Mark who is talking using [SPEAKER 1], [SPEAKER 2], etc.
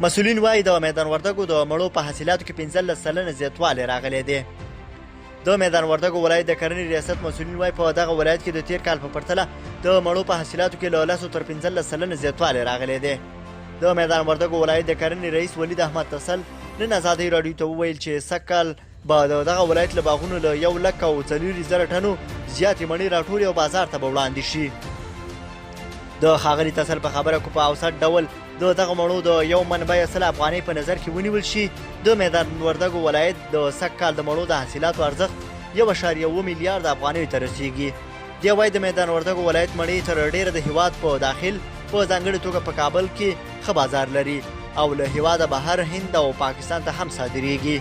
[SPEAKER 1] مسؤلین وایي د میدان وردګو د مڼو په حاصلاتو کې 15 سلنه زیاتوالی راغلی دی. د میدان وردګو ولایت د کرنې ریاست مسؤلین وایي په دغه ولایت کې د تیر کال په پرتله د مڼو په حاصلاتو کې له 10 تر 15 سلنه زیاتوالی راغلی دی. د میدان وردګو ولایت د کرنې رئیس ولید احمد تسل نن ازادۍ راډیو ته وویل چې سږکال به د دغه ولایت له باغونو له 1,40,000 ټنو زیاتې مڼې راټولې او بازار ته به وړاندې شي. د ښاغلي تسل په خبره کو په اوسط ډول د دغه مڼو د یو من بیه 100 افغانۍ په نظر کې ونیول شي. د میدان وردګو ولایت د سږکال د مڼو د حاصلاتو ارزښت 1.1 میلیارد افغانیو ته رسیږي. دی وایي د میدان وردګو ولایت مڼې تر ډیره د هیواد په داخل په ځانګړې توګه په کابل کې ښه بازار لري او له هیواده بهر هند او پاکستان ته هم صادریږي.